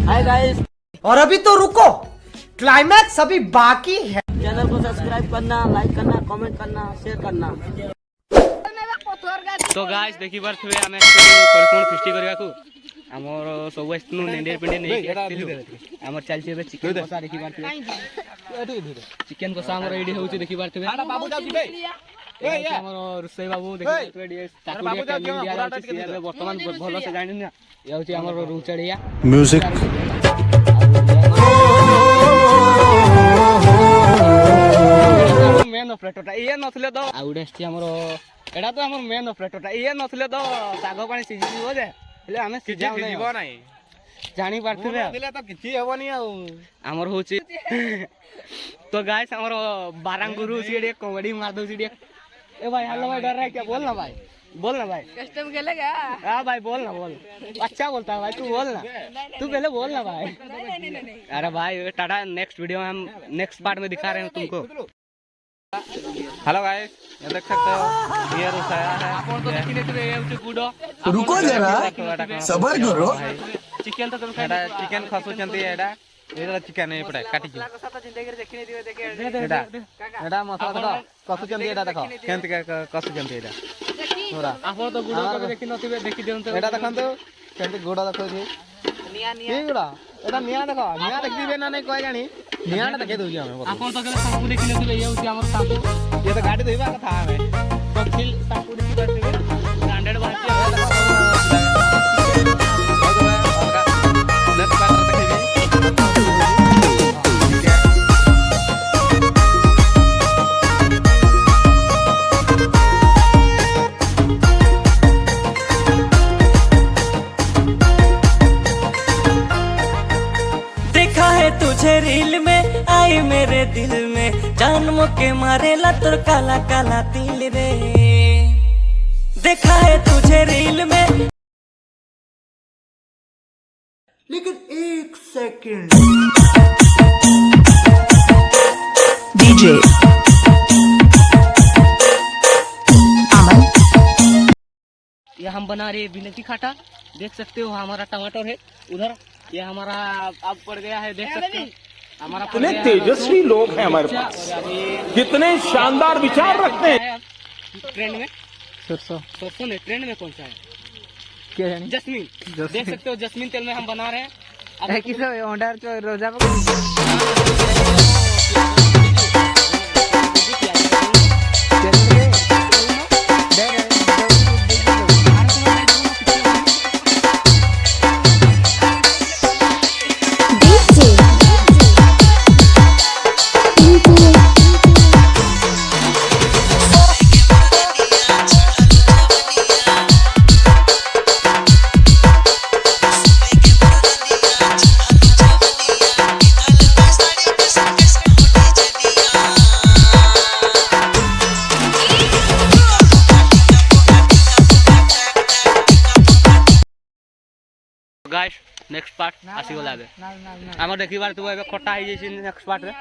Hi guys, और अभी तो रुको, क्लाइमैक्स अभी बाकी है। चैनल को सब्सक्राइब करना, लाइक करना, कमेंट करना, शेयर करना। तो गाइस देखि पारथिबे आमे कोन फिस्टी करबा को हमर सब एस्तनु नेंडेर पिंडे नै हमर चल छै चिकन कसा देखि पारथिबे चिकन कसा हमर रेडी होउछि देखि पारथिबे बाबू जाउ बे ए हमर रुसै बाबू देखि पारथिबे ताकू बाबू जाउ दिया छै वर्तमान भलो से जानि ना ये होछि हमर रुचड़िया म्यूजिक मेन ऑपरेटरटा ये नथले दो आउडेस्टी हमर एडा तो हमर मेन ऑपरेटरटा ये नथले दो सागो पानी सिझि दिबो जे हेले हमें सिझा दिबो नै जानि पारथिबे दिले तो किछि हेबोनी आ हमर होछि तो गाइस हमर बारंगुरु सीडे कॉमेडी मार दो सीडे ए भाई हेलो भाई डर रहा है क्या बोल ना भाई कस्टम खेलेगा। हां भाई बोल अच्छा बोलता है भाई तू बोल ना तू पहले बोल ना भाई नहीं। अरे भाई टाटा नेक्स्ट वीडियो में हम नेक्स्ट पार्ट में दिखा रहे हैं तुमको। हेलो गाइस ये देख सकते हो ये रुसाया है अपन तो देखि लेते ये उठे गुडो रुको जरा सबर करो चिकन तो तुम एटा चिकन खसुचंती एटा एटा चिकन ए पडा काटी की एटा एटा मसाला तो खसुचंती एटा देखो केंत के खसुचंती एटा थोड़ा अपन तो गुडो को देखि नथिबे देखि देउन एटा देखंतु केंत गोडा देखो जी निया गोडा एटा निया देखो निया देख दिबे ना नै कोइ जानी निया देखे दउ हम अपन तो केले सांपू देखि लेते ये होछि हमर सांपू ये तो गाड़ी धोइबा कथा हमें तो फिल सांपू देखि पारथिबे ब्रांडेड बात नेक्स्ट पार्ट देखिबे तुझे रील में आई मेरे दिल में जन्म के मारेला तोर काला काला तिल रे देखा है तुझे रील में। लेकिन एक सेकंड डीजे अमन ये हम बना रहे बिनती खाटा देख सकते हो हमारा टमाटर है उधर ये हमारा अब पड़ गया है देख सकते हो हमारा कितने तेजस्वी लोग हैं हमारे पास कितने शानदार विचार रखते हैं। ट्रेंड में सरसों ने ट्रेंड में कौन सा है क्या है जस्मीन देख सकते हो जस्मीन तेल में हम बना रहे हैं किस ऑर्डर तो रोजा गाइस नेक्स्ट पार्ट आसी गला बे हमर देखिबार तो एबे खट्टा हो जैसे नेक्स्ट पार्ट रे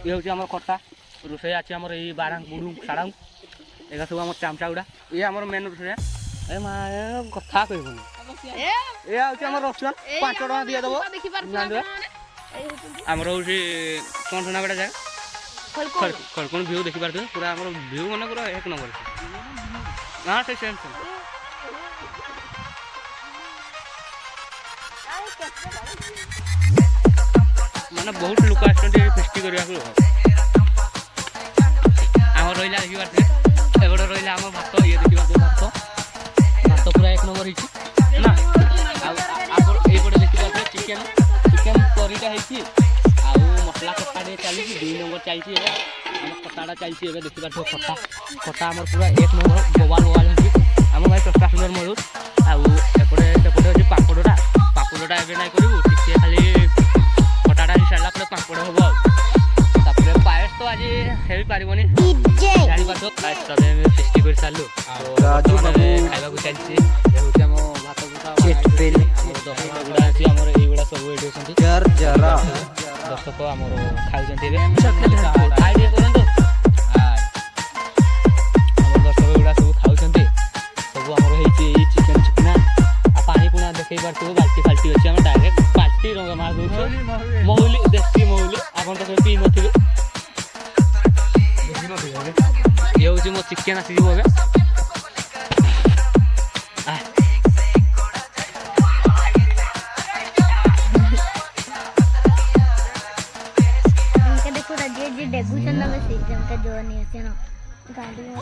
ये होची हमर खट्टा रुसै आछि हमर ई बारंग बुडू साडांग एगा सब हमर चामचा उडा ये हमर मेन रुसै ए मा कथा कहबो ए होची हमर रसुन 5 टका दिया देबो हमर होची कोन ठना बेटा जाय खलकोन व्यू देखिबार तो पूरा हमर व्यू माने पूरा एक नंबर हां से सेम माने बहुत लोक आछन्ते फेस्टी करिया को हमर रहिला देखि बार एबड रहिला हमर भात ये देखि भात पूरा एक नंबर हिची ना आ एबड देखि बार चिकन करीटा हिची आ मसला कट्टा दे चली 2 नंबर चलची ए हम कट्टाडा चलची एबे देखि बार खट्टा हमर पूरा एक नंबर बोवाल हिची हम भाई सस्ता सुंदर मरुद आ एपडे जे पापड़डा एबे नाही करू टिके खाली खटाडा हिसाला पर पापड़ होबो तापरे पायस तो आज हेवी पारिबोनी जानि बातो पायस तबे में फेस्टी कर चालू राजू बाबू खाइबा को चलची ए होती हम भात गुटा चेट पेल हमर दसटा गुडा अछि हमर ए गुडा सब एडी छथि यार जरा दसको हमर खाउ जंती बे खाइ दे करंतो हाय हमर दसको गुडा सब खाउ जंती सब हमर हेची चिकन चिकना आ पानी पुना देखै बार तो बाल्टी फाल्टी अछि हम डायरेक्ट पार्टी रंग ମହୁଲି ଦେଶୀ ମହୁଲି ଆପଣ ତ କେବେ ପିଇ ନଥିବେ। ଇଏ ହେଉଛି ମୋ ଚିକେନ୍ ଆସିଯିବ ଏବେ। देखो जी डेगू चंदा में सीख जम का जो नहीं है ना गाड़ी में